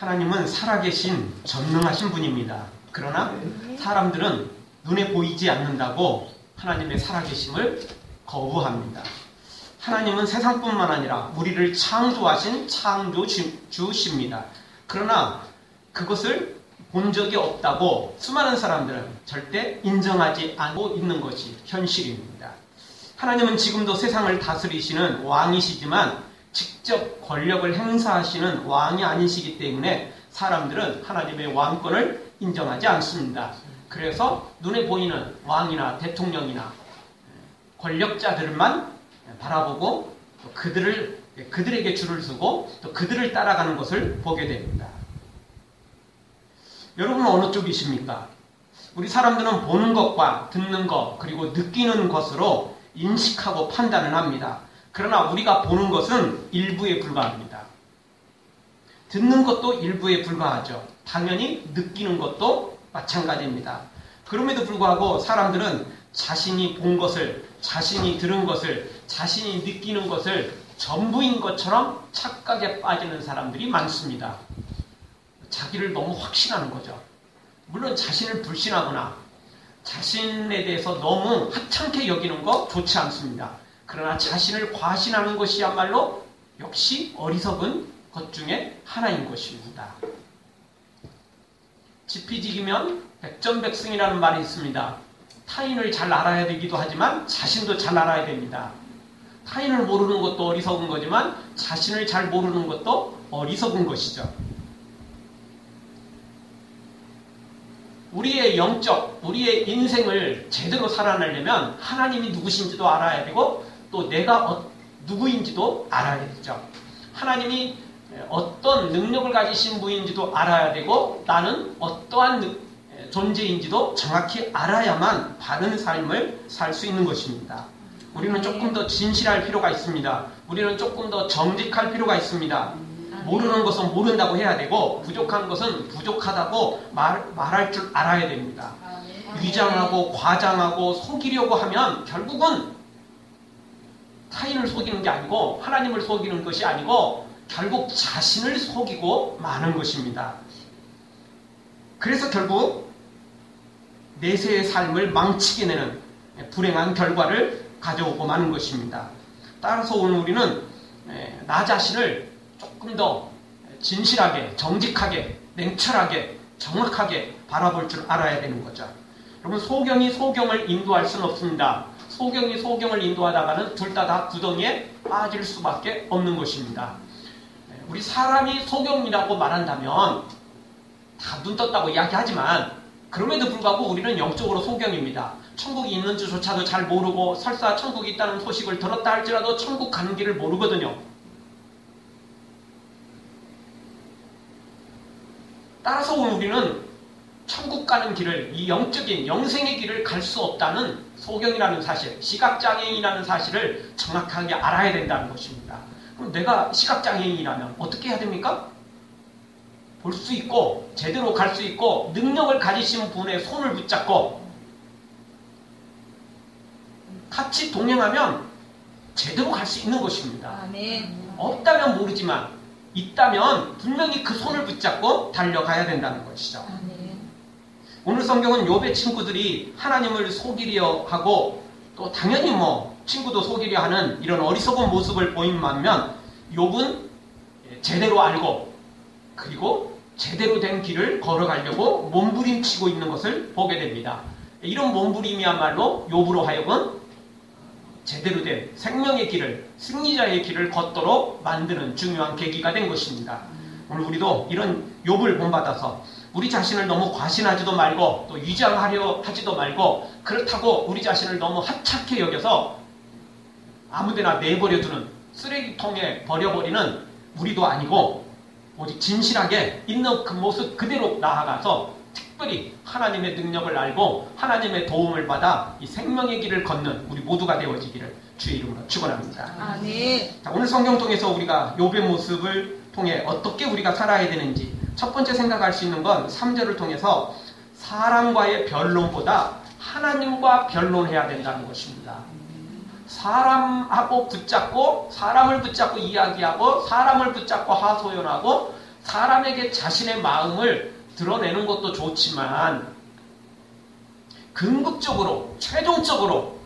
하나님은 살아계신 전능하신 분입니다. 그러나 사람들은 눈에 보이지 않는다고 하나님의 살아계심을 거부합니다. 하나님은 세상뿐만 아니라 우리를 창조하신 창조주십니다. 그러나 그것을 본 적이 없다고 수많은 사람들은 절대 인정하지 않고 있는 것이 현실입니다. 하나님은 지금도 세상을 다스리시는 왕이시지만 직접 권력을 행사하시는 왕이 아니시기 때문에 사람들은 하나님의 왕권을 인정하지 않습니다. 그래서 눈에 보이는 왕이나 대통령이나 권력자들만 바라보고 그들에게 줄을 서고 또 그들을 따라가는 것을 보게 됩니다. 여러분은 어느 쪽이십니까? 우리 사람들은 보는 것과 듣는 것 그리고 느끼는 것으로 인식하고 판단을 합니다. 그러나 우리가 보는 것은 일부에 불과합니다. 듣는 것도 일부에 불과하죠. 당연히 느끼는 것도 마찬가지입니다. 그럼에도 불구하고 사람들은 자신이 본 것을, 자신이 들은 것을, 자신이 느끼는 것을 전부인 것처럼 착각에 빠지는 사람들이 많습니다. 자기를 너무 확신하는 거죠. 물론 자신을 불신하거나 자신에 대해서 너무 하찮게 여기는 거 좋지 않습니다. 그러나 자신을 과신하는 것이야말로 역시 어리석은 것 중에 하나인 것입니다. 지피지기면 백전백승이라는 말이 있습니다. 타인을 잘 알아야 되기도 하지만 자신도 잘 알아야 됩니다. 타인을 모르는 것도 어리석은 거지만 자신을 잘 모르는 것도 어리석은 것이죠. 우리의 우리의 인생을 제대로 살아내려면 하나님이 누구신지도 알아야 되고 또 내가 누구인지도 알아야 되죠. 하나님이 어떤 능력을 가지신 분인지도 알아야 되고 나는 어떠한 존재인지도 정확히 알아야만 바른 삶을 살 수 있는 것입니다. 우리는 조금 더 진실할 필요가 있습니다. 우리는 조금 더 정직할 필요가 있습니다. 모르는 것은 모른다고 해야 되고 부족한 것은 부족하다고 말할 줄 알아야 됩니다. 위장하고 과장하고 속이려고 하면 결국은 타인을 속이는 게 아니고 하나님을 속이는 것이 아니고 결국 자신을 속이고 마는 것입니다. 그래서 결국 내세의 삶을 망치게 되는 불행한 결과를 가져오고 마는 것입니다. 따라서 오늘 우리는 나 자신을 조금 더 진실하게, 정직하게, 냉철하게, 정확하게 바라볼 줄 알아야 되는 거죠. 여러분, 소경이 소경을 인도할 수는 없습니다. 소경이 소경을 인도하다가는 둘 다 구덩이에 빠질 수밖에 없는 것입니다. 우리 사람이 소경이라고 말한다면 다 눈 떴다고 이야기하지만 그럼에도 불구하고 우리는 영적으로 소경입니다. 천국이 있는지조차도 잘 모르고 설사 천국이 있다는 소식을 들었다 할지라도 천국 가는 길을 모르거든요. 따라서 우리는 천국 가는 길을, 이 영적인 영생의 길을 갈 수 없다는 소경이라는 사실, 시각장애인이라는 사실을 정확하게 알아야 된다는 것입니다. 그럼 내가 시각장애인이라면 어떻게 해야 됩니까? 볼 수 있고 제대로 갈 수 있고 능력을 가지신 분의 손을 붙잡고 같이 동행하면 제대로 갈 수 있는 것입니다. 없다면 모르지만 있다면 분명히 그 손을 붙잡고 달려가야 된다는 것이죠. 오늘 성경은 욥의 친구들이 하나님을 속이려 하고 또 당연히 친구도 속이려 하는 이런 어리석은 모습을 보인 반면 욥은 제대로 알고 그리고 제대로 된 길을 걸어가려고 몸부림치고 있는 것을 보게 됩니다. 이런 몸부림이야말로 욥으로 하여금 제대로 된 생명의 길을, 승리자의 길을 걷도록 만드는 중요한 계기가 된 것입니다. 오늘 우리도 이런 욥을 본받아서 우리 자신을 너무 과신하지도 말고 또 위장하려 하지도 말고 그렇다고 우리 자신을 너무 하찮게 여겨서 아무데나 내버려두는 쓰레기통에 버려버리는 우리도 아니고 오직 진실하게 있는 그 모습 그대로 나아가서 특별히 하나님의 능력을 알고 하나님의 도움을 받아 이 생명의 길을 걷는 우리 모두가 되어지기를 주의 이름으로 축원합니다. 자, 오늘 성경 통해서 우리가 욥의 모습을 통해 어떻게 우리가 살아야 되는지 첫 번째 생각할 수 있는 건 3절을 통해서 사람과의 변론보다 하나님과 변론해야 된다는 것입니다. 사람하고 붙잡고 사람을 붙잡고 이야기하고 사람을 붙잡고 하소연하고 사람에게 자신의 마음을 드러내는 것도 좋지만 궁극적으로, 최종적으로,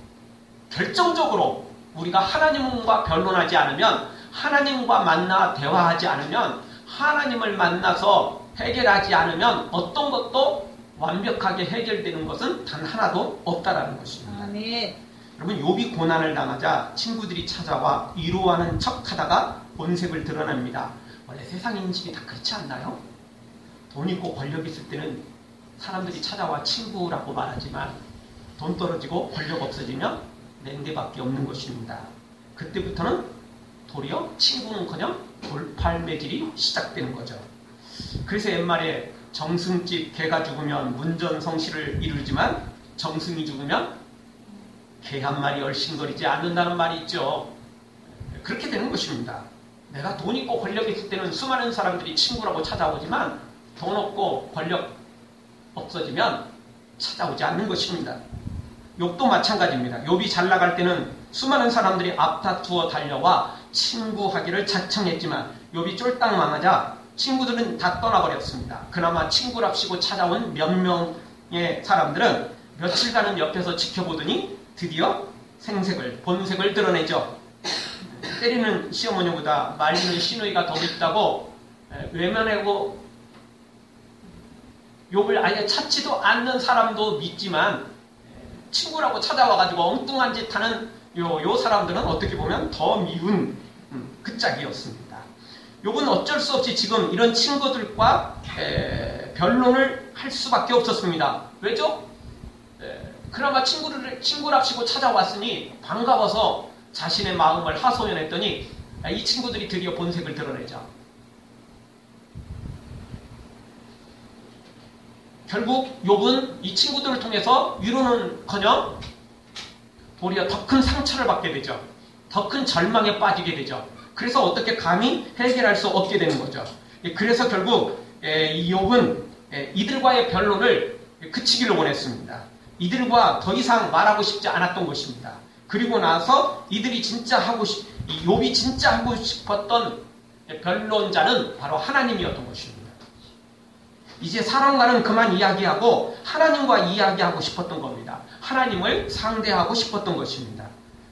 결정적으로 우리가 하나님과 변론하지 않으면, 하나님과 만나 대화하지 않으면, 하나님을 만나서 해결하지 않으면 어떤 것도 완벽하게 해결되는 것은 단 하나도 없다라는 것입니다. 아멘. 여러분, 욥이 고난을 당하자 친구들이 찾아와 위로하는 척하다가 본색을 드러냅니다. 원래 세상 인식이 다 그렇지 않나요? 돈 있고 권력 있을 때는 사람들이 찾아와 친구라고 말하지만 돈 떨어지고 권력 없어지면 냉대밖에 없는 것입니다. 그때부터는 도리어 친구는커녕 돌팔매질이 시작되는 거죠. 그래서 옛말에 정승집 개가 죽으면 문전성시를 이루지만 정승이 죽으면 개 한 마리 얼씬거리지 않는다는 말이 있죠. 그렇게 되는 것입니다. 내가 돈 있고 권력 있을 때는 수많은 사람들이 친구라고 찾아오지만 돈 없고 권력 없어지면 찾아오지 않는 것입니다. 욥도 마찬가지입니다. 욥이 잘 나갈 때는 수많은 사람들이 앞다투어 달려와 친구하기를 자청했지만 욥이 쫄딱 망하자 친구들은 다 떠나버렸습니다. 그나마 친구랍시고 찾아온 몇 명의 사람들은 며칠간은 옆에서 지켜보더니 드디어 본색을 드러내죠. 때리는 시어머니보다 말리는 시누이가 더 밉다고 외면하고 욥을 아예 찾지도 않는 사람도 믿지만 친구라고 찾아와가지고 엉뚱한 짓 하는 요 사람들은 어떻게 보면 더 미운 그 짝이었습니다. 욥은 어쩔 수 없이 지금 이런 친구들과 변론을 할 수밖에 없었습니다. 왜죠? 그나마 친구랍시고 찾아왔으니 반가워서 자신의 마음을 하소연했더니 이 친구들이 드디어 본색을 드러내죠. 결국 욥은 이 친구들을 통해서 위로는커녕 도리어 더 큰 상처를 받게 되죠. 더 큰 절망에 빠지게 되죠. 그래서 어떻게 감히 해결할 수 없게 되는 거죠. 그래서 결국 이 욥은 이들과의 변론을 그치기를 원했습니다. 이들과 더 이상 말하고 싶지 않았던 것입니다. 그리고 나서 이들이 진짜 욥이 진짜 하고 싶었던 변론자는 바로 하나님이었던 것입니다. 이제 사람과는 그만 이야기하고 하나님과 이야기하고 싶었던 겁니다. 하나님을 상대하고 싶었던 것입니다.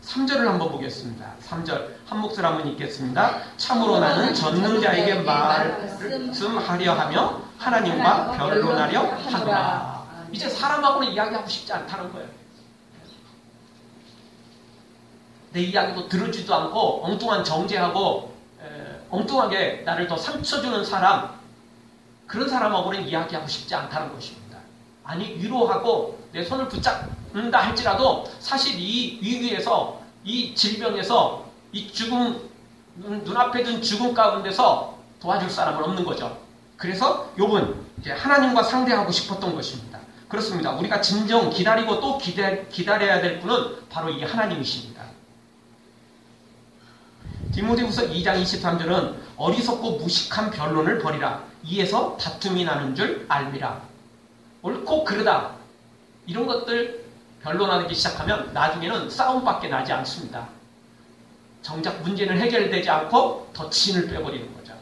3절을 한번 보겠습니다. 3절 한 목소리 한번 읽겠습니다. 참으로 나는 전능자에게 말씀하려 하며 하나님과 변론하려 하노라. 이제 사람하고는 이야기하고 싶지 않다는 거예요. 내 이야기도 들어주지도 않고 엉뚱한 정죄하고 엉뚱하게 나를 더 상처 주는 사람, 그런 사람하고는 이야기하고 싶지 않다는 것입니다. 아니, 위로하고 내 손을 붙잡는다 할지라도 사실 이 위기에서, 이 질병에서, 이 죽음, 눈앞에 둔 죽음 가운데서 도와줄 사람은 없는 거죠. 그래서 욥은 이제 하나님과 상대하고 싶었던 것입니다. 그렇습니다. 우리가 진정 기다리고 또 기다려야 될 분은 바로 이 하나님이십니다. 디모데후서 2장 23절은 어리석고 무식한 변론을 벌이라. 이에서 다툼이 나는 줄 알미라. 옳고 그르다. 이런 것들 변론하기 시작하면 나중에는 싸움밖에 나지 않습니다. 정작 문제는 해결되지 않고 더 진을 빼버리는 거죠.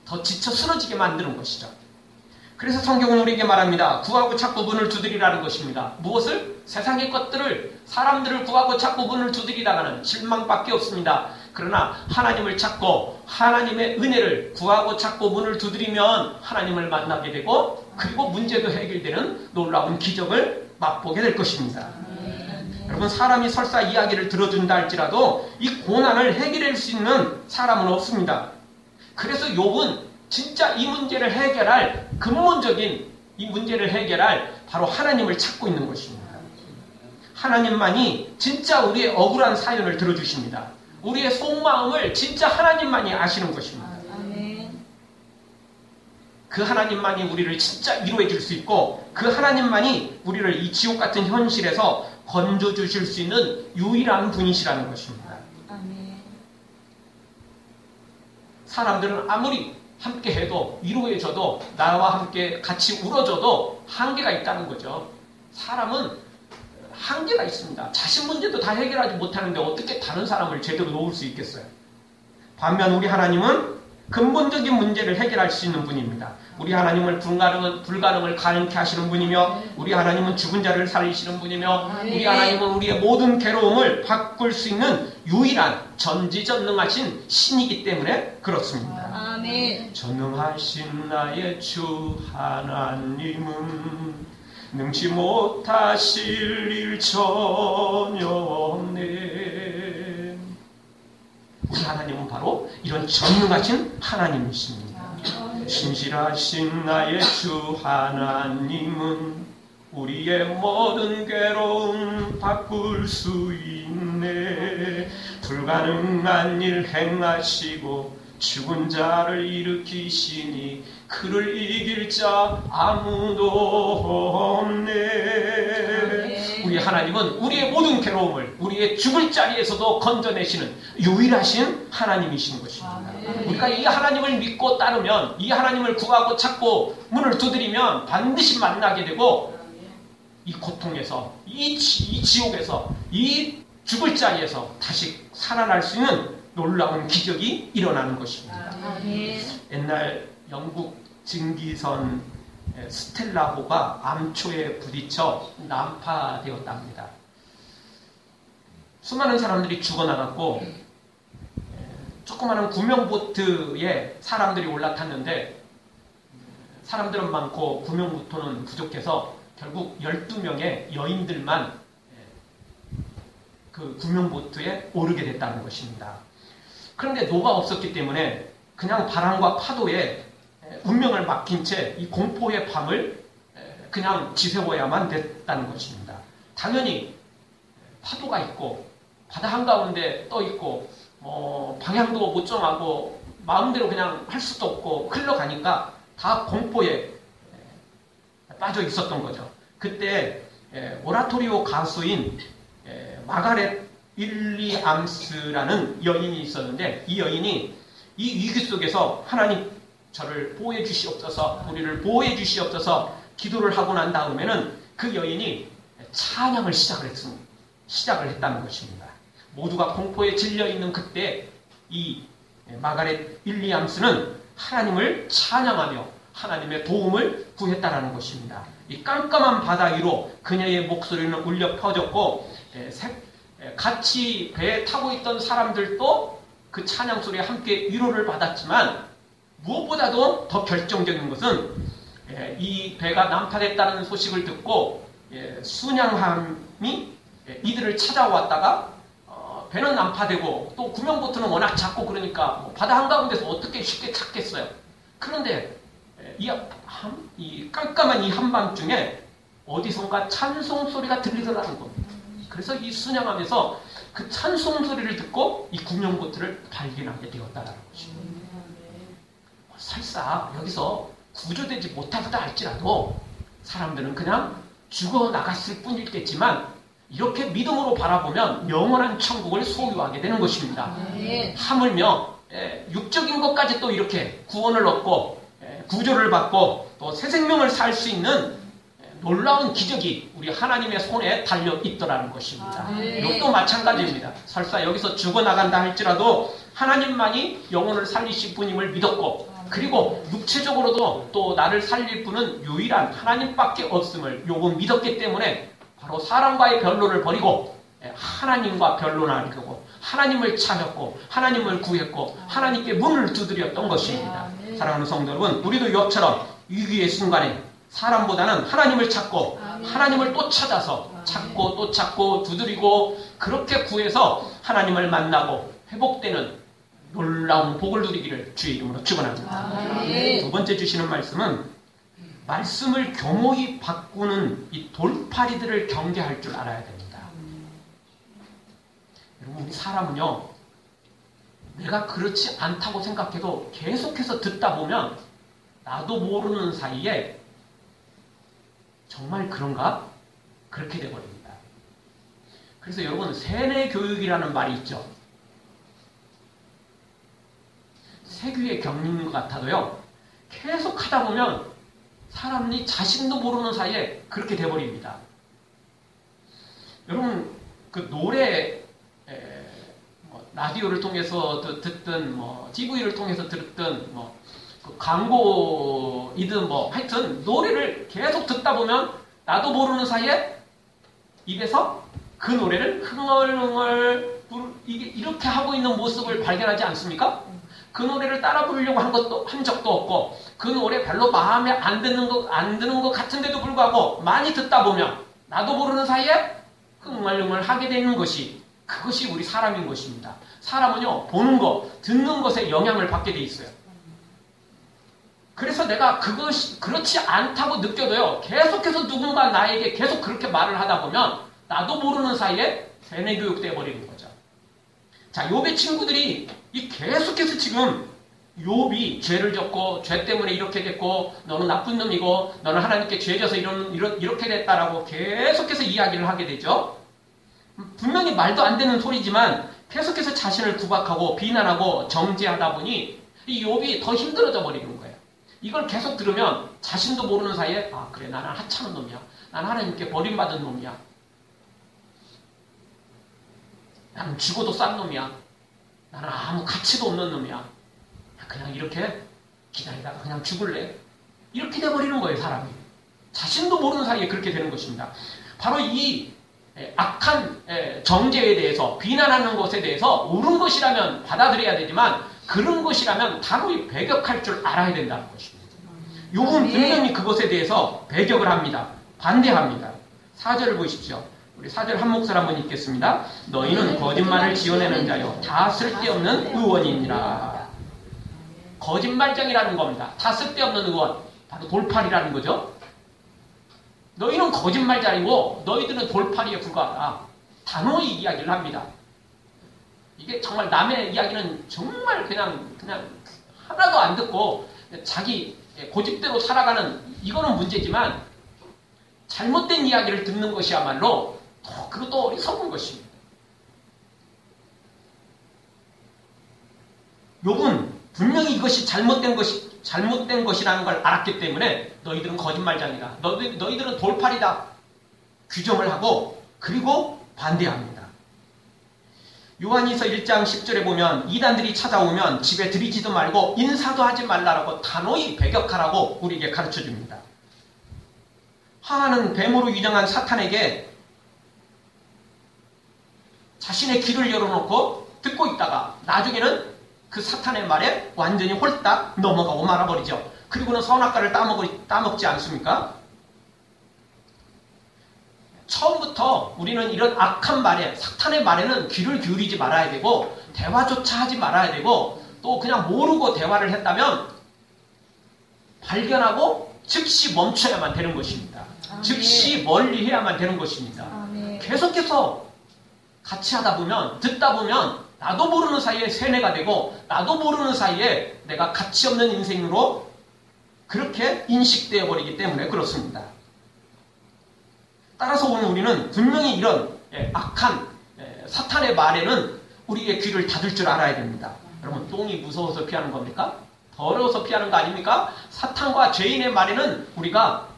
더 지쳐 쓰러지게 만드는 것이죠. 그래서 성경은 우리에게 말합니다. 구하고 찾고 문을 두드리라는 것입니다. 무엇을? 세상의 것들을, 사람들을 구하고 찾고 문을 두드리다가는 실망밖에 없습니다. 그러나 하나님을 찾고 하나님의 은혜를 구하고 찾고 문을 두드리면 하나님을 만나게 되고 그리고 문제도 해결되는 놀라운 기적을 맛보게 될 것입니다. 여러분, 사람이 설사 이야기를 들어준다 할지라도 이 고난을 해결할 수 있는 사람은 없습니다. 그래서 욥은 진짜 이 문제를 해결할 근본적인 이 문제를 해결할 바로 하나님을 찾고 있는 것입니다. 하나님만이 진짜 우리의 억울한 사연을 들어주십니다. 우리의 속마음을 진짜 하나님만이 아시는 것입니다. 그 하나님만이 우리를 진짜 위로해 줄 수 있고 그 하나님만이 우리를 이 지옥 같은 현실에서 건져 주실 수 있는 유일한 분이시라는 것입니다. 사람들은 아무리 함께 해도 위로해줘도 나와 함께 같이 울어줘도 한계가 있다는 거죠. 사람은 한계가 있습니다. 자신 문제도 다 해결하지 못하는데 어떻게 다른 사람을 제대로 놓을 수 있겠어요? 반면 우리 하나님은 근본적인 문제를 해결할 수 있는 분입니다. 우리 하나님은 불가능을 가능케 하시는 분이며, 우리 하나님은 죽은 자를 살리시는 분이며, 우리 하나님은 우리의 모든 괴로움을 바꿀 수 있는 유일한 전지전능하신 신이기 때문에 그렇습니다. 아멘. 전능하신 나의 주 하나님은 능치 못하실 일 전혀 없네. 우리 하나님은 바로 이런 전능하신 하나님이십니다. 신실하신 나의 주 하나님은 우리의 모든 괴로움 바꿀 수 있네. 불가능한 일 행하시고 죽은 자를 일으키시니 그를 이길 자 아무도 없네. 우리 하나님은 우리의 모든 괴로움을 우리의 죽을 자리에서도 건져내시는 유일하신 하나님이신 것입니다. 우리가 이 하나님을 믿고 따르면, 이 하나님을 구하고 찾고 문을 두드리면 반드시 만나게 되고, 이 고통에서, 이 지옥에서, 이 죽을 자리에서 다시 살아날 수 있는 놀라운 기적이 일어나는 것입니다. 옛날 영국 증기선 스텔라호가 암초에 부딪혀 난파되었답니다. 수많은 사람들이 죽어나갔고, 조그마한 구명보트에 사람들이 올라탔는데 사람들은 많고 구명보트는 부족해서 결국 12명의 여인들만 그 구명보트에 오르게 됐다는 것입니다. 그런데 노가 없었기 때문에 그냥 바람과 파도에 운명을 맡긴 채 이 공포의 밤을 그냥 지새워야만 됐다는 것입니다. 당연히 파도가 있고 바다 한가운데 떠 있고 방향도 못 정하고 마음대로 그냥 할 수도 없고 흘러가니까 다 공포에 빠져 있었던 거죠. 그때 오라토리오 가수인 마가렛 윌리암스라는 여인이 있었는데, 이 여인이 이 위기 속에서 하나님 저를 보호해 주시옵소서, 우리를 보호해 주시옵소서 기도를 하고 난 다음에는 그 여인이 찬양을 시작을 했다는 것입니다. 모두가 공포에 질려있는 그때 이 마가렛 윌리암스는 하나님을 찬양하며 하나님의 도움을 구했다라는 것입니다. 이 깜깜한 바다 위로 그녀의 목소리는 울려 퍼졌고, 같이 배에 타고 있던 사람들도 그 찬양 소리에 함께 위로를 받았지만, 무엇보다도 더 결정적인 것은 이 배가 난파됐다는 소식을 듣고 순양함이 이들을 찾아왔다가 배는 난파되고 또 구명보트는 워낙 작고 그러니까 바다 한가운데서 어떻게 쉽게 찾겠어요. 그런데 이 깜깜한 이 한밤중에 어디선가 찬송 소리가 들리더라는 겁니다. 그래서 이 순양함에서 그 찬송 소리를 듣고 이 구명보트를 발견하게 되었다는 것입니다. 설사 여기서 구조되지 못하다 할지라도 사람들은 그냥 죽어나갔을 뿐이겠지만, 이렇게 믿음으로 바라보면 영원한 천국을 소유하게 되는 것입니다. 하물며 육적인 것까지 또 이렇게 구원을 얻고 구조를 받고 또 새 생명을 살 수 있는 놀라운 기적이 우리 하나님의 손에 달려 있더라는 것입니다. 이것도 마찬가지입니다. 설사 여기서 죽어나간다 할지라도 하나님만이 영혼을 살리실 분임을 믿었고, 그리고 육체적으로도 또 나를 살릴 분은 유일한 하나님밖에 없음을 요번 믿었기 때문에 바로 사람과의 변론을 버리고 하나님과 변론하려고 하나님을 찾았고 하나님을 구했고 하나님께 문을 두드렸던 것입니다. 사랑하는 성도 여러분, 우리도 이것처럼 위기의 순간에 사람보다는 하나님을 찾고 하나님을 또 찾아서 찾고 또 찾고 두드리고 그렇게 구해서 하나님을 만나고 회복되는 놀라운 복을 누리기를 주의 이름으로 축원합니다. 두 번째 주시는 말씀은 말씀을 교모히 바꾸는 이 돌팔이들을 경계할 줄 알아야 됩니다. 여러분, 우리 사람은요, 내가 그렇지 않다고 생각해도 계속해서 듣다 보면 나도 모르는 사이에 정말 그런가? 그렇게 돼버립니다. 그래서 여러분, 세뇌 교육이라는 말이 있죠. 세귀에 겪는 것 같아도요, 계속 하다 보면 사람이 자신도 모르는 사이에 그렇게 돼버립니다. 여러분, 그 노래 라디오를 통해서 듣든 TV를 통해서 들었든 그 광고이든 하여튼 노래를 계속 듣다 보면 나도 모르는 사이에 입에서 그 노래를 흥얼흥얼 이렇게 하고 있는 모습을 발견하지 않습니까? 그 노래를 따라 부르려고 한 적도 없고 그 노래 별로 마음에 안 드는 것 같은데도 불구하고 많이 듣다 보면 나도 모르는 사이에 흥얼흥얼 하게 되는 그것이 우리 사람인 것입니다. 사람은요, 보는 것, 듣는 것에 영향을 받게 돼 있어요. 그래서 내가 그것이 그렇지 않다고 느껴도요, 계속해서 누군가 나에게 계속 그렇게 말을 하다 보면 나도 모르는 사이에 세뇌 교육돼 버리는 거죠. 자, 욥의 친구들이 계속해서 지금 욥이 죄를 졌고 죄 때문에 이렇게 됐고 너는 나쁜 놈이고 너는 하나님께 죄 져서 이렇게 됐다라고 계속해서 이야기를 하게 되죠. 분명히 말도 안 되는 소리지만 계속해서 자신을 구박하고 비난하고 정죄하다 보니 이 욥이 더 힘들어져 버리는 거예요. 이걸 계속 들으면 자신도 모르는 사이에 그래, 나는 하찮은 놈이야. 나는 하나님께 버림받은 놈이야. 나는 죽어도 싼 놈이야. 나는 아무 가치도 없는 놈이야. 그냥 이렇게 기다리다가 그냥 죽을래. 이렇게 돼버리는 거예요, 사람이. 자신도 모르는 사이에 그렇게 되는 것입니다. 바로 이 악한 정죄에 대해서 비난하는 것에 대해서 옳은 것이라면 받아들여야 되지만 그런 것이라면 단호히 배격할 줄 알아야 된다는 것입니다. 욥은 분명히 그것에 대해서 배격을 합니다. 반대합니다. 4절을 보십시오. 우리 4절 한 목소리 한번 읽겠습니다. 너희는 거짓말을 지어내는 자요 다 쓸데없는 의원이니라. 거짓말쟁이라는 겁니다. 다 쓸데없는 의원. 바로 돌팔이라는 거죠. 너희는 거짓말쟁이고 너희들은 돌팔이에 불과하다. 단호히 이야기를 합니다. 이게 정말 남의 이야기는 정말 그냥 하나도 안 듣고 자기 고집대로 살아가는 이거는 문제지만 잘못된 이야기를 듣는 것이야말로 그것도 어리석은 것입니다. 욥은 분명히 이것이 잘못된 것이라는 걸 알았기 때문에 너희들은 거짓말쟁이다. 너희들은 돌팔이다. 규정을 하고 그리고 반대합니다. 요한일서 1장 10절에 보면 이단들이 찾아오면 집에 들이지도 말고 인사도 하지 말라라고 단호히 배격하라고 우리에게 가르쳐줍니다. 하나는 뱀으로 유명한 사탄에게 자신의 귀를 열어놓고 듣고 있다가 나중에는 그 사탄의 말에 완전히 홀딱 넘어가고 말아버리죠. 그리고는 선악과를 따먹지 않습니까? 처음부터 우리는 이런 악한 말에, 사탄의 말에는 귀를 기울이지 말아야 되고 대화조차 하지 말아야 되고 또 그냥 모르고 대화를 했다면 발견하고 즉시 멈춰야만 되는 것입니다. 즉시 멀리해야만 되는 것입니다. 계속해서 같이 하다 보면, 듣다 보면 나도 모르는 사이에 세뇌가 되고 나도 모르는 사이에 내가 가치 없는 인생으로 그렇게 인식되어 버리기 때문에 그렇습니다. 따라서 오늘 우리는 분명히 이런 악한 사탄의 말에는 우리의 귀를 닫을 줄 알아야 됩니다. 여러분, 똥이 무서워서 피하는 겁니까? 더러워서 피하는 거 아닙니까? 사탄과 죄인의 말에는 우리가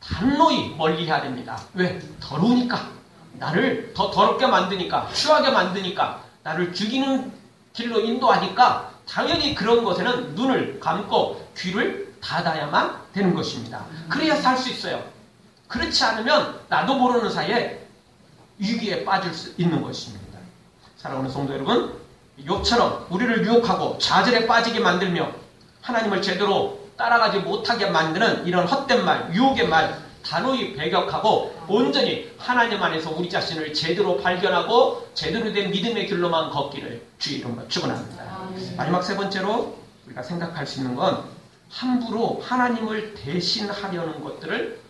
단호히 멀리해야 됩니다. 왜? 더러우니까. 나를 더 더럽게 만드니까, 추하게 만드니까, 나를 죽이는 길로 인도하니까 당연히 그런 것에는 눈을 감고 귀를 닫아야만 되는 것입니다. 그래야 살 수 있어요. 그렇지 않으면 나도 모르는 사이에 위기에 빠질 수 있는 것입니다. 사랑하는 성도 여러분, 욥처럼 우리를 유혹하고 좌절에 빠지게 만들며 하나님을 제대로 따라가지 못하게 만드는 이런 헛된 말, 유혹의 말 단호히 배격하고 온전히 하나님 안에서 우리 자신을 제대로 발견하고 제대로 된 믿음의 길로만 걷기를 주의 이름으로 축원합니다. 마지막 세 번째로 우리가 생각할 수 있는 건 함부로 하나님을 대신하려는 것들을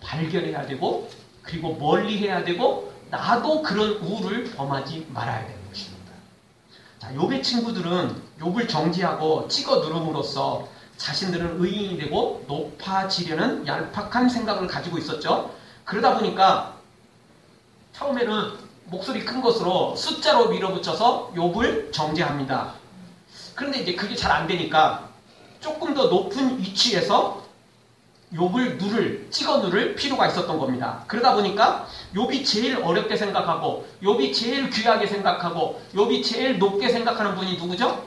발견해야 되고 그리고 멀리해야 되고 나도 그런 우를 범하지 말아야 되는 것입니다. 자, 욥의 친구들은 욥을 정죄하고 찍어 누름으로써 자신들은 의인이 되고 높아지려는 얄팍한 생각을 가지고 있었죠. 그러다 보니까 처음에는 목소리 큰 것으로 숫자로 밀어붙여서 욥을 정죄합니다. 그런데 이제 그게 잘 안 되니까 조금 더 높은 위치에서 욥을 찍어 누를 필요가 있었던 겁니다. 그러다 보니까 욥이 제일 어렵게 생각하고 욥이 제일 귀하게 생각하고 욥이 제일 높게 생각하는 분이 누구죠?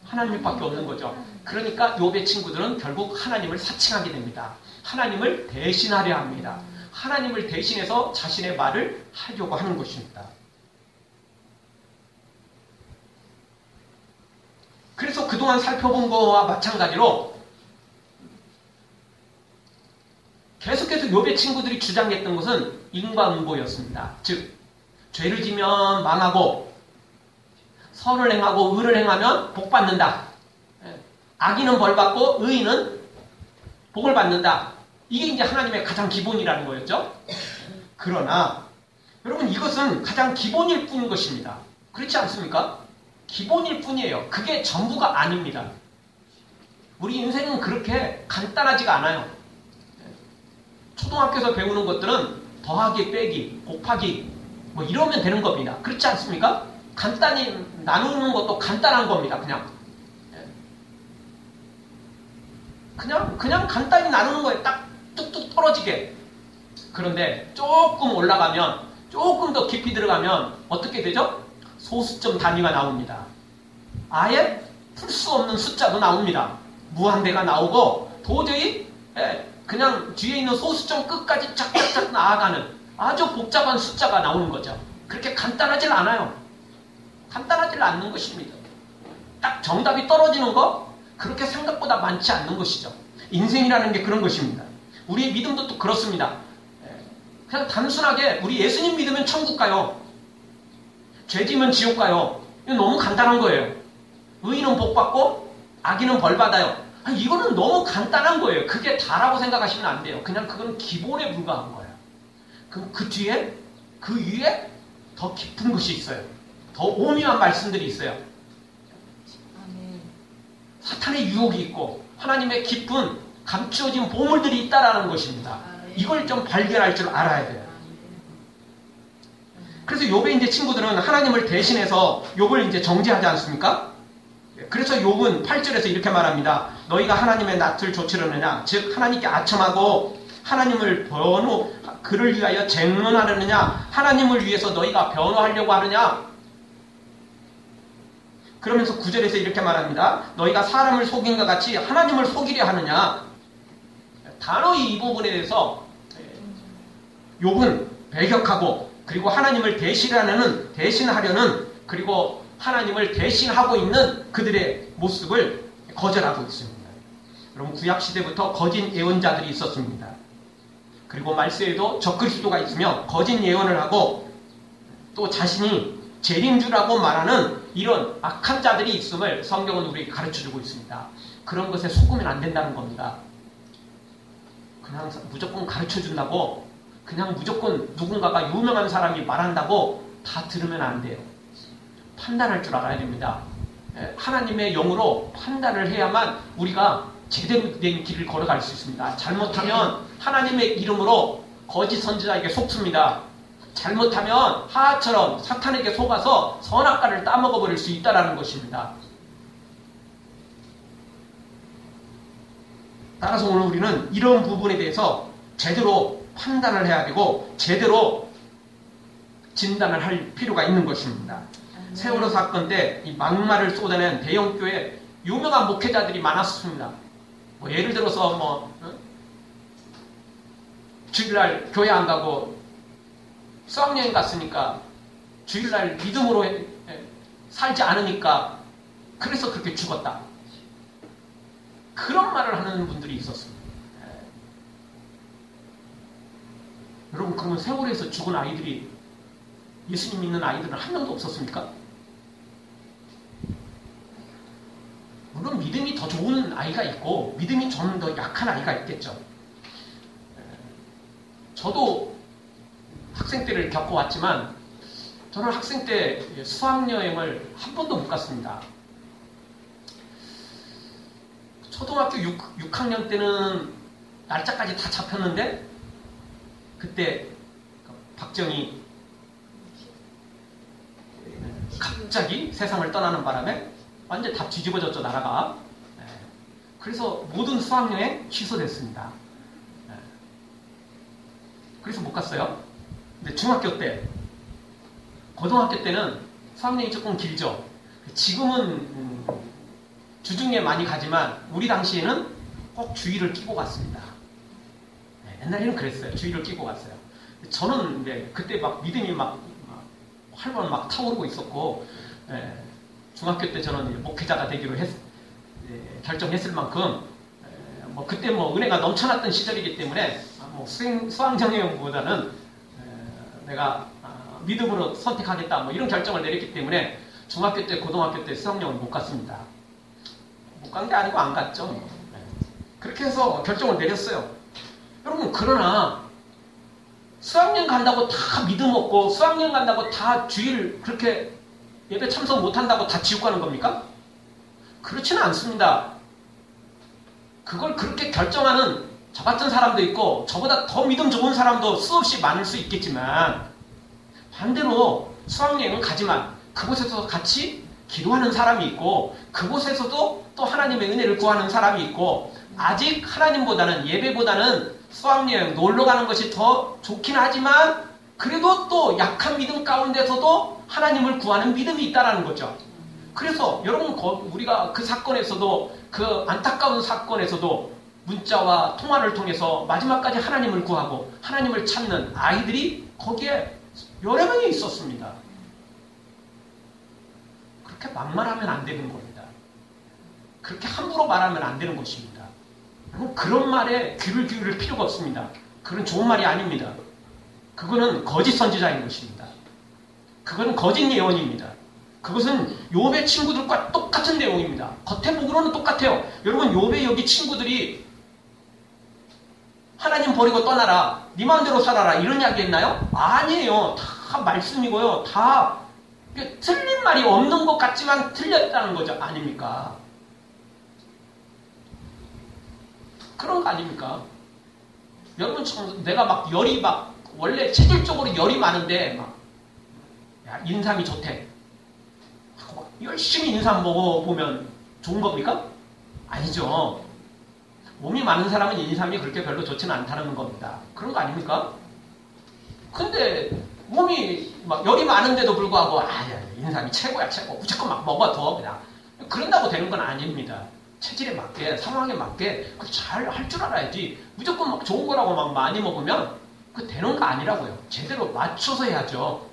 하나님밖에 없는 거죠. 그러니까 욥의 친구들은 결국 하나님을 사칭하게 됩니다. 하나님을 대신하려 합니다. 하나님을 대신해서 자신의 말을 하려고 하는 것입니다. 그래서 그동안 살펴본 거와 마찬가지로 계속해서 욥의 친구들이 주장했던 것은 인과응보였습니다. 즉 죄를 지면 망하고 선을 행하고 의를 행하면 복 받는다. 악인은 벌 받고 의인은 복을 받는다. 이게 이제 하나님의 가장 기본이라는 거였죠. 그러나 여러분 이것은 가장 기본일 뿐인 것입니다. 그렇지 않습니까? 기본일 뿐이에요. 그게 전부가 아닙니다. 우리 인생은 그렇게 간단하지가 않아요. 초등학교에서 배우는 것들은 더하기, 빼기, 곱하기 뭐 이러면 되는 겁니다. 그렇지 않습니까? 간단히 나누는 것도 간단한 겁니다. 그냥 간단히 나누는 거예요. 딱 뚝뚝 떨어지게. 그런데 조금 올라가면 조금 더 깊이 들어가면 어떻게 되죠? 소수점 단위가 나옵니다. 아예 풀 수 없는 숫자도 나옵니다. 무한대가 나오고 도저히 그냥 뒤에 있는 소수점 끝까지 쫙쫙쫙 나아가는 아주 복잡한 숫자가 나오는 거죠. 그렇게 간단하질 않아요. 간단하질 않는 것입니다. 딱 정답이 떨어지는 거 그렇게 생각보다 많지 않는 것이죠. 인생이라는 게 그런 것입니다. 우리의 믿음도 또 그렇습니다. 그냥 단순하게 우리 예수님 믿으면 천국 가요. 죄지면 지옥 가요. 이거 너무 간단한 거예요. 의인은 복 받고 악인은 벌 받아요. 이거는 너무 간단한 거예요. 그게 다라고 생각하시면 안 돼요. 그냥 그건 기본에 불과한 거예요. 그 뒤에 그 위에 더 깊은 것이 있어요. 더 오묘한 말씀들이 있어요. 사탄의 유혹이 있고 하나님의 깊은 감추어진 보물들이 있다라는 것입니다. 이걸 좀 발견할 줄 알아야 돼요. 그래서 욥의 이제 친구들은 하나님을 대신해서 욥을 이제 정죄하지 않습니까? 그래서 욥은 8절에서 이렇게 말합니다. 너희가 하나님의 낯을 조치려느냐? 즉 하나님께 아첨하고 하나님을 그를 위하여 쟁론하려느냐? 하나님을 위해서 너희가 변호하려고 하느냐? 그러면서 9절에서 이렇게 말합니다. 너희가 사람을 속인 것 같이 하나님을 속이려 하느냐? 단호히 이 부분에 대해서 욥은 배격하고 그리고 하나님을 대신하려는 그리고 하나님을 대신하고 있는 그들의 모습을 거절하고 있습니다. 여러분 구약시대부터 거짓 예언자들이 있었습니다. 그리고 말세에도 적그리스도가 있으며 거짓 예언을 하고 또 자신이 재림주라고 말하는 이런 악한 자들이 있음을 성경은 우리에게 가르쳐주고 있습니다. 그런 것에 속으면 안 된다는 겁니다. 그냥 무조건 가르쳐준다고 그냥 무조건 누군가가 유명한 사람이 말한다고 다 들으면 안 돼요. 판단할 줄 알아야 됩니다. 하나님의 영으로 판단을 해야만 우리가 제대로 된 길을 걸어갈 수 있습니다. 잘못하면 하나님의 이름으로 거짓 선지자에게 속습니다. 잘못하면 하하처럼 사탄에게 속아서 선악과를 따먹어버릴 수 있다는 것입니다. 따라서 오늘 우리는 이런 부분에 대해서 제대로 판단을 해야 되고 제대로 진단을 할 필요가 있는 것입니다. 세월호 사건 때 이 막말을 쏟아낸 대형교회 유명한 목회자들이 많았습니다. 뭐 예를 들어서 주일날 교회 안 가고 수학여행 갔으니까 주일날 믿음으로 살지 않으니까 그래서 그렇게 죽었다. 그런 말을 하는 분들이 있었습니다. 여러분 그러면 세월에서 죽은 아이들이 예수님 믿는 아이들은 한 명도 없었습니까? 물론 믿음이 더 좋은 아이가 있고 믿음이 좀 더 약한 아이가 있겠죠. 저도 학생 때를 겪어왔지만 저는 학생 때 수학여행을 한 번도 못 갔습니다. 초등학교 6학년 때는 날짜까지 다 잡혔는데 그때 박정희 갑자기 세상을 떠나는 바람에 완전 다 뒤집어졌죠, 나라가. 그래서 모든 수학여행 취소됐습니다. 그래서 못 갔어요. 근데 중학교 때, 고등학교 때는 수학여행이 조금 길죠. 지금은 주중에 많이 가지만 우리 당시에는 꼭 주의를 끼고 갔습니다. 옛날에는 그랬어요. 주의를 끼고 갔어요. 저는 그때 막 믿음이 막 활발 막 타오르고 있었고, 중학교 때 저는 목회자가 되기로 결정했을 만큼, 그때 은혜가 넘쳐났던 시절이기 때문에 수학여행보다는 내가 믿음으로 선택하겠다 이런 결정을 내렸기 때문에 중학교 때, 고등학교 때 수학여행을 못 갔습니다. 못 간 게 아니고 안 갔죠. 그렇게 해서 결정을 내렸어요. 여러분, 그러나 수학여행 간다고 다 믿음 없고 수학여행 간다고 다 주일 그렇게 예배 참석 못한다고 다 지옥 가는 겁니까? 그렇지는 않습니다. 그걸 그렇게 결정하는 저 같은 사람도 있고 저보다 더 믿음 좋은 사람도 수없이 많을 수 있겠지만, 반대로 수학여행은 가지만 그곳에서 같이 기도하는 사람이 있고 그곳에서도 또 하나님의 은혜를 구하는 사람이 있고, 아직 하나님보다는, 예배보다는 수학여행 놀러 가는 것이 더 좋긴 하지만 그래도 또 약한 믿음 가운데서도 하나님을 구하는 믿음이 있다는 거죠. 그래서 여러분, 우리가 그 사건에서도, 그 안타까운 사건에서도 문자와 통화를 통해서 마지막까지 하나님을 구하고 하나님을 찾는 아이들이 거기에 여러 명이 있었습니다. 그렇게 막말하면 안 되는 겁니다. 그렇게 함부로 말하면 안 되는 것입니다. 그런 말에 귀를 기울일 필요가 없습니다. 그건 좋은 말이 아닙니다. 그거는 거짓 선지자인 것입니다. 그거는 거짓 예언입니다. 그것은 욥의 친구들과 똑같은 내용입니다. 겉에 보기로는 똑같아요. 여러분, 욥의 여기 친구들이 하나님 버리고 떠나라, 네 마음대로 살아라 이런 이야기 했나요? 아니에요. 다 말씀이고요. 다 틀린 말이 없는 것 같지만 틀렸다는 거죠. 아닙니까? 그런 거 아닙니까? 여러분, 내가 열이 원래 체질적으로 열이 많은데 인삼이 좋대. 열심히 인삼 먹어보면 좋은 겁니까? 아니죠. 몸이 많은 사람은 인삼이 그렇게 별로 좋지는 않다는 겁니다. 그런 거 아닙니까? 근데 몸이 열이 많은데도 불구하고 인삼이 최고야, 최고. 무조건 먹어둬 그냥. 그런다고 되는 건 아닙니다. 체질에 맞게, 상황에 맞게 잘 할 줄 알아야지. 무조건 좋은 거라고 많이 먹으면 그 되는 거 아니라고요. 제대로 맞춰서 해야죠.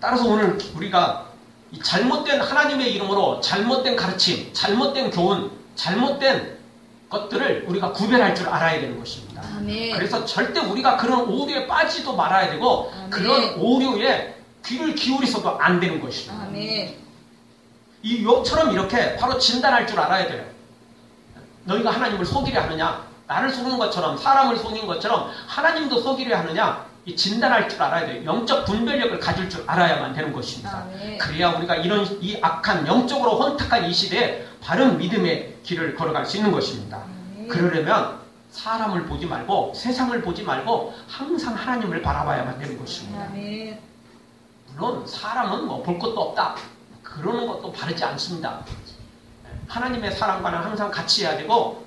따라서 오늘 우리가 이 잘못된 하나님의 이름으로 잘못된 가르침, 잘못된 교훈, 잘못된 것들을 우리가 구별할 줄 알아야 되는 것입니다. 아멘. 그래서 절대 우리가 그런 오류에 빠지도 말아야 되고, 아멘. 그런 오류에 귀를 기울이서도 안 되는 것입니다. 아멘. 이 욥처럼 이렇게 바로 진단할 줄 알아야 돼요. 너희가 하나님을 속이려 하느냐, 나를 속은 것처럼, 사람을 속인 것처럼 하나님도 속이려 하느냐, 이 진단할 줄 알아야 돼요. 영적 분별력을 가질 줄 알아야만 되는 것입니다. 아멘. 그래야 우리가 이 악한, 영적으로 혼탁한 이 시대에 바른 믿음의 길을 걸어갈 수 있는 것입니다. 아멘. 그러려면 사람을 보지 말고, 세상을 보지 말고 항상 하나님을 바라봐야만 되는 것입니다. 아멘. 물론 사람은 볼 것도 없다, 그러는 것도 바르지 않습니다. 하나님의 사람과는 항상 같이 해야 되고,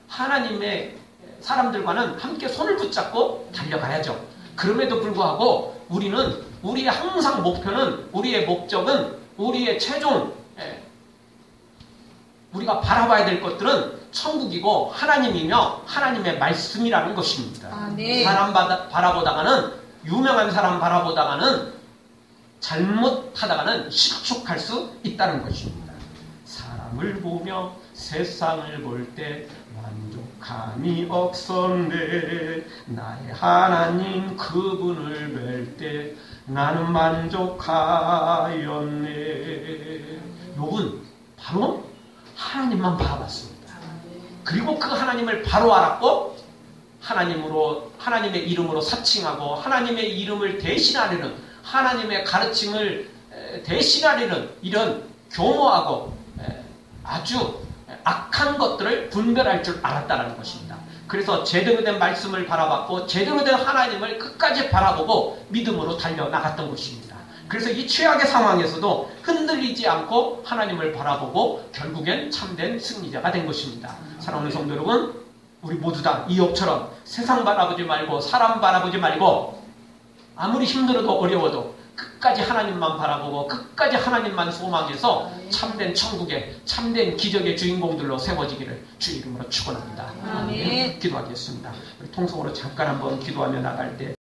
하나님의 사람들과는 함께 손을 붙잡고 달려가야죠. 그럼에도 불구하고 우리의 항상 목표는, 우리의 목적은, 우리의 최종, 우리가 바라봐야 될 것들은 천국이고 하나님이며 하나님의 말씀이라는 것입니다. 아멘. 사람 바라보다가는, 유명한 사람 바라보다가는, 잘못하다가는 실족할 수 있다는 것입니다. 사람을 보며 세상을 볼 때 만족함이 없었네. 나의 하나님 그분을 뵐 때 나는 만족하였네. 욥은 바로 하나님만 바라봤습니다. 그리고 그 하나님을 바로 알았고, 하나님의 이름으로 사칭하고 하나님의 이름을 대신하려는, 하나님의 가르침을 대신하려는 이런 교모하고 아주 악한 것들을 분별할 줄 알았다는 것입니다. 그래서 제대로 된 말씀을 바라봤고 제대로 된 하나님을 끝까지 바라보고 믿음으로 달려나갔던 것입니다. 그래서 이 최악의 상황에서도 흔들리지 않고 하나님을 바라보고 결국엔 참된 승리자가 된 것입니다. 사랑하는 성도 여러분, 우리 모두 다 이욥처럼 세상 바라보지 말고 사람 바라보지 말고 아무리 힘들어도 어려워도 끝까지 하나님만 바라보고 끝까지 하나님만 소망해서 참된 천국의 참된 기적의 주인공들로 세워지기를 주 이름으로 축원합니다. 아멘. 기도하겠습니다. 우리 통성으로 잠깐 한번 기도하며 나갈 때